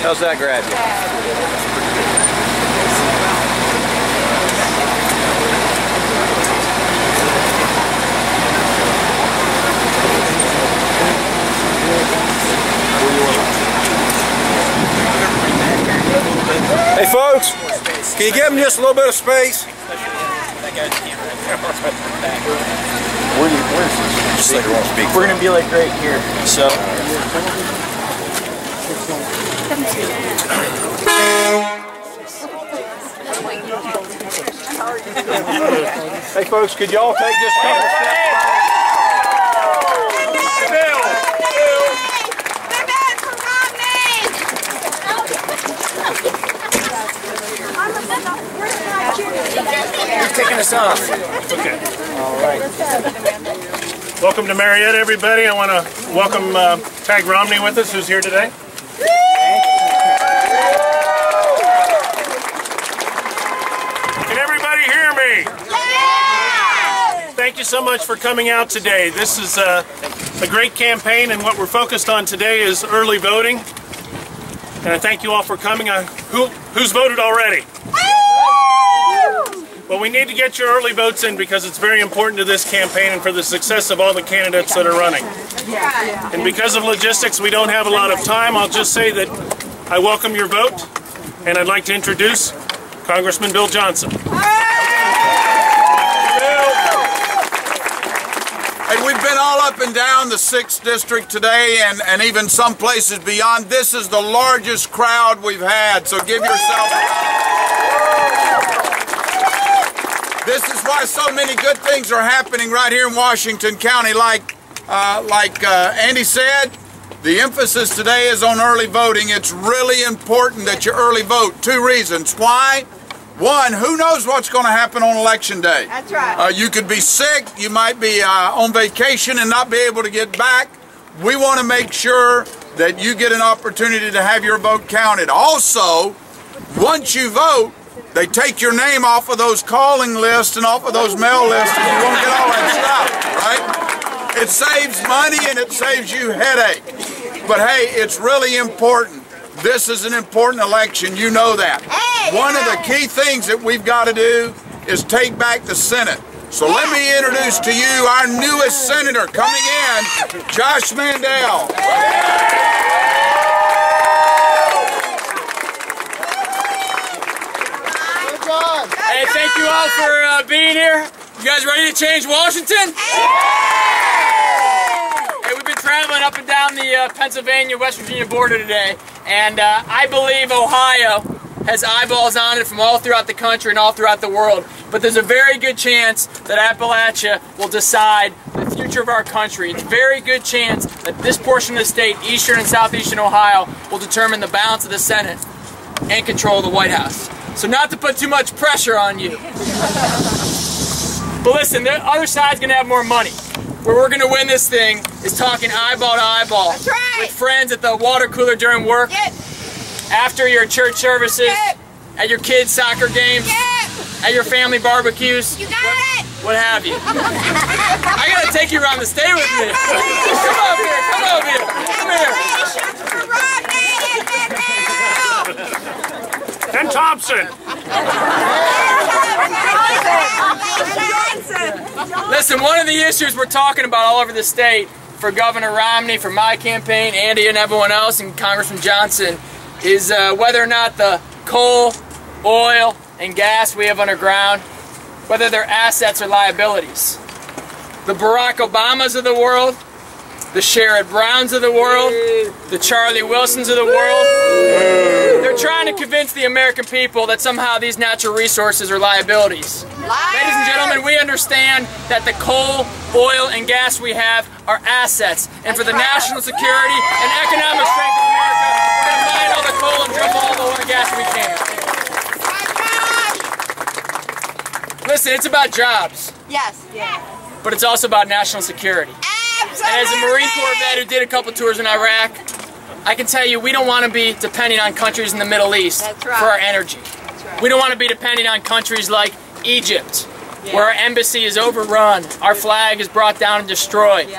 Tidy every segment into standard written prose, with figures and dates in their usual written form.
How's that grab you? Hey folks, can you give them just a little bit of space? We're going to be like right here. So. Hey folks, could y'all take just a couple steps back? You're taking us off. Okay. All right. Welcome to Marietta, everybody. I want to welcome Tagg Romney with us, who's here today. Can everybody hear me? Yeah! Thank you so much for coming out today. This is a great campaign, and what we're focused on today is early voting. And I thank you all for coming. Who's voted already? Well, we need to get your early votes in because it's very important to this campaign and for the success of all the candidates that are running. And because of logistics, we don't have a lot of time. I'll just say that I welcome your vote, and I'd like to introduce Congressman Bill Johnson. Hey, we've been all up and down the 6th District today and even some places beyond. This is the largest crowd we've had, so give yourself a round. This is why so many good things are happening right here in Washington County. Like Andy said, the emphasis today is on early voting. It's really important that you early vote. 2 reasons. Why? One, who knows what's going to happen on Election Day? That's right. You could be sick, you might be on vacation and not be able to get back. We want to make sure that you get an opportunity to have your vote counted. Also, once you vote, they take your name off of those calling lists and off of those mail lists, and you won't get all that stuff, right? It saves money and it saves you headache. But hey, it's really important. This is an important election, you know that. One of the key things that we've got to do is take back the Senate. So let me introduce to you our newest senator coming in, Josh Mandel. Hey, thank you all for being here. You guys ready to change Washington? Hey, we've been traveling up and down the Pennsylvania-West Virginia border today, and I believe Ohio has eyeballs on it from all throughout the country and all throughout the world. But there's a very good chance that Appalachia will decide the future of our country. It's a very good chance that this portion of the state, eastern and southeastern Ohio, will determine the balance of the Senate and control the White House. So not to put too much pressure on you. But listen, the other side's going to have more money. Where we're going to win this thing is talking eyeball to eyeball. That's right. With friends at the water cooler during work, after your church services, at your kids' soccer games, at your family barbecues, You got it! what have you. I got to take you around the state with me. Come over here, come over here, come here. Congratulations for Romney and Mandel! And Thompson. Listen, one of the issues we're talking about all over the state for Governor Romney, for my campaign, Andy and everyone else, and Congressman Johnson, is whether or not the coal, oil, and gas we have underground, whether they're assets or liabilities. The Barack Obamas of the world, the Sherrod Browns of the world, the Charlie Wilsons of the world, they're trying to convince the American people that somehow these natural resources are liabilities. Ladies and gentlemen, we understand that the coal, oil, and gas we have are assets. And for the national security and economic strength of America, we're going to mine all the coal and drill all the oil and gas we can. Listen, it's about jobs. Yes. But it's also about national security. Absolutely. And as a Marine Corps vet who did a couple tours in Iraq, I can tell you we don't want to be depending on countries in the Middle East for our energy. We don't want to be depending on countries like Egypt, where our embassy is overrun, our flag is brought down and destroyed,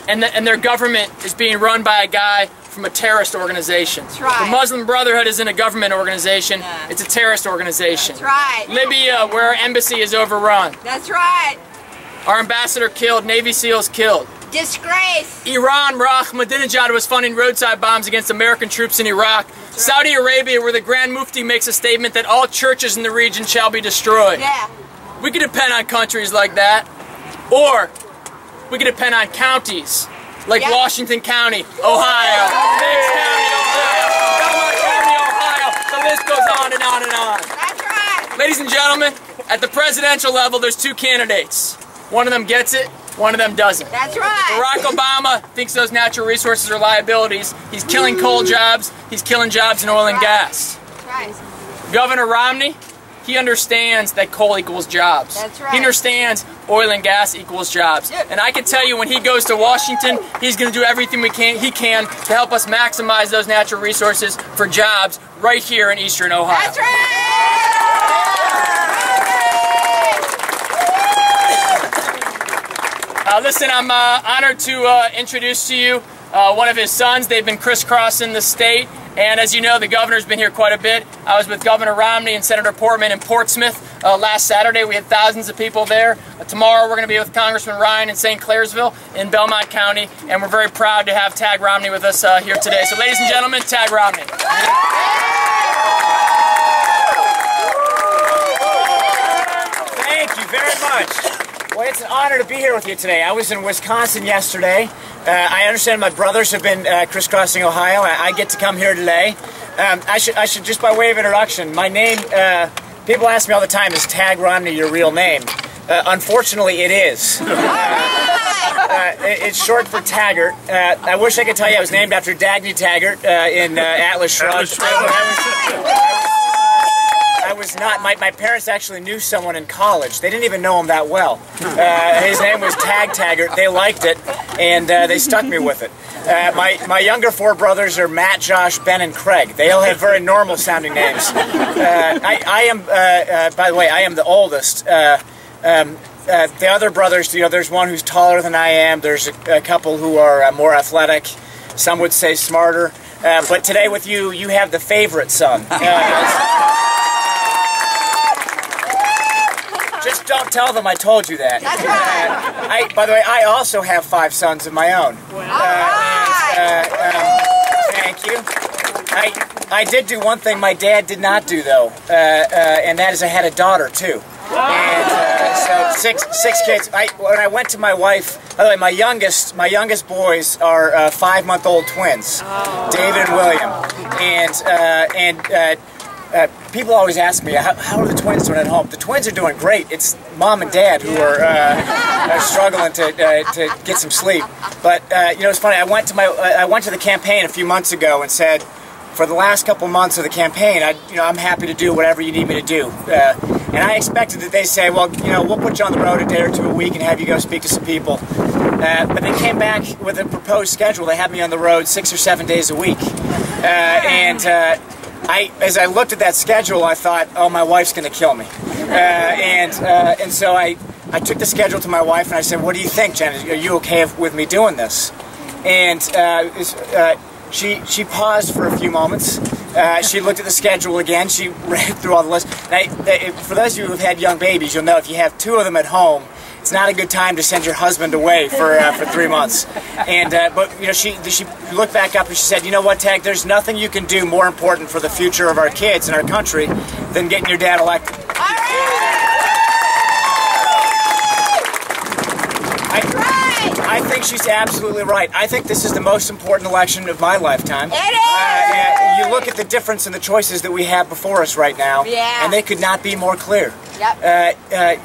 and their government is being run by a guy from a terrorist organization. That's right. The Muslim Brotherhood isn't a government organization, it's a terrorist organization. That's right. Libya, where our embassy is overrun. That's right. Our ambassador killed, Navy SEALs killed. Disgrace. Iran, where Ahmadinejad was funding roadside bombs against American troops in Iraq. Saudi Arabia, where the Grand Mufti makes a statement that all churches in the region shall be destroyed. Yeah. We could depend on countries like that. Or we could depend on counties like Washington County, Ohio, Meigs County, Ohio, Belmont County, Ohio. The list goes on and on and on. That's right. Ladies and gentlemen, at the presidential level, there's two candidates. One of them gets it, one of them doesn't. That's right. Barack Obama thinks those natural resources are liabilities. He's killing coal jobs. He's killing jobs in oil and gas. That's right. Governor Romney, he understands that coal equals jobs. That's right. He understands oil and gas equals jobs. And I can tell you when he goes to Washington, he's going to do everything he can to help us maximize those natural resources for jobs right here in Eastern Ohio. That's right. Listen, I'm honored to introduce to you one of his sons. They've been crisscrossing the state, and as you know, the governor's been here quite a bit. I was with Governor Romney and Senator Portman in Portsmouth last Saturday. We had thousands of people there. Tomorrow we're going to be with Congressman Ryan in St. Clairsville in Belmont County, and we're very proud to have Tagg Romney with us here today. So ladies and gentlemen, Tagg Romney. Thank you very much. Well, it's an honor to be here with you today. I was in Wisconsin yesterday. I understand my brothers have been crisscrossing Ohio. I get to come here today. I should just by way of introduction, my name, people ask me all the time, is Tagg Romney your real name? Unfortunately, it is. It's short for Taggart. I wish I could tell you I was named after Dagny Taggart in Atlas Shrugged. I was not. My parents actually knew someone in college. They didn't even know him that well. His name was Tagg Taggart. They liked it, and they stuck me with it. My younger four brothers are Matt, Josh, Ben, and Craig. They all have very normal sounding names. I am, by the way, I am the oldest. The other brothers, there's one who's taller than I am. There's a couple who are more athletic. Some would say smarter. But today with you, you have the favorite son. Just don't tell them I told you that. That's right. By the way, I also have 5 sons of my own. Thank you. I did do one thing my dad did not do, though, and that is I had a daughter, too. And so six kids. When I went to my wife, by the way, my youngest boys are 5-month-old twins, David and William, and people always ask me, how are the twins doing at home? The twins are doing great. It's mom and dad who are struggling to get some sleep. But it's funny. I went to the campaign a few months ago and said, for the last couple months of the campaign, I'm happy to do whatever you need me to do. And I expected that they say, well, we'll put you on the road a day or two a week and have you go speak to some people. But they came back with a proposed schedule. They had me on the road 6 or 7 days a week. As I looked at that schedule, I thought, oh, my wife's going to kill me. And so I took the schedule to my wife and I said, what do you think, Jen? Are you okay with me doing this? And she paused for a few moments. She looked at the schedule again. She read through all the lists. For those of you who have had young babies, you'll know if you have 2 of them at home, it's not a good time to send your husband away for 3 months. And but she looked back up and she said, you know what, Tagg, there's nothing you can do more important for the future of our kids and our country than getting your dad elected. I think she's absolutely right. I think this is the most important election of my lifetime. It is! You look at the difference in the choices that we have before us right now, and they could not be more clear. Yep.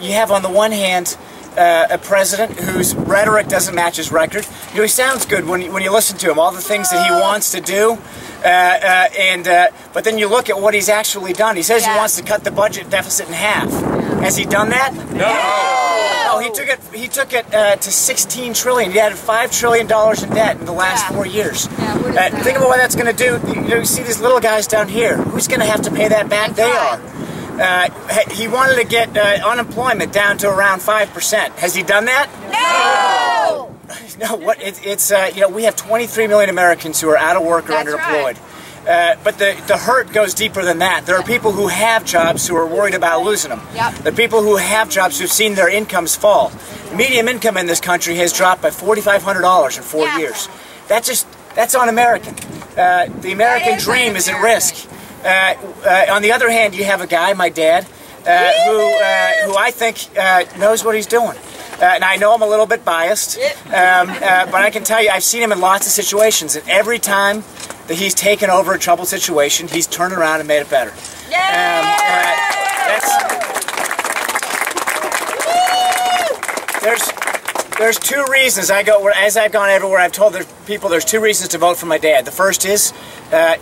You have on the one hand a president whose rhetoric doesn't match his record. He sounds good when you listen to him, all the things that he wants to do, but then you look at what he's actually done. He says he wants to cut the budget deficit in half. Has he done that? No. Oh, he took it to $16 trillion. He added $5 trillion in debt in the last 4 years. Think about what that's going to do. You see these little guys down here. Who's going to have to pay that back? They are. He wanted to get unemployment down to around 5%. Has he done that? No! No, it's you know, we have 23 million Americans who are out of work or underemployed. But the hurt goes deeper than that. There are people who have jobs who are worried about losing them. The people who have jobs who've seen their incomes fall. Median income in this country has dropped by $4,500 in 4 years. That's un-American. The American dream is at risk. On the other hand, you have a guy, my dad, who I think knows what he's doing. And I know I'm a little bit biased, but I can tell you I've seen him in lots of situations, and every time that he's taken over a troubled situation, he's turned around and made it better. There's two reasons as I've gone everywhere, I've told people there's two reasons to vote for my dad. The first is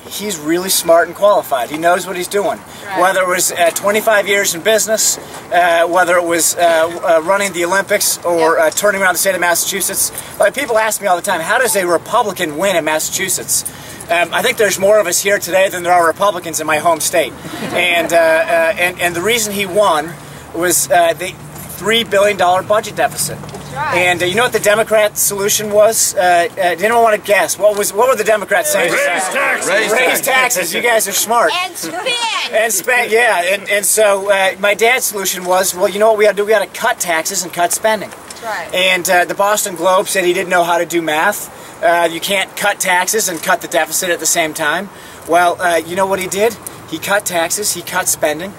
he's really smart and qualified. He knows what he's doing. Whether it was 25 years in business, whether it was running the Olympics or turning around the state of Massachusetts. Like, people ask me all the time, how does a Republican win in Massachusetts? I think there's more of us here today than there are Republicans in my home state. And the reason he won was the $3 billion budget deficit. And you know what the Democrat solution was? Did anyone want to guess? What were the Democrats saying? Raise taxes. Raise taxes. You guys are smart. And spend. And spend, yeah. And so my dad's solution was, well, you know what we got to do? We got to cut taxes and cut spending. And the Boston Globe said he didn't know how to do math. You can't cut taxes and cut the deficit at the same time. Well, you know what he did? He cut taxes, he cut spending,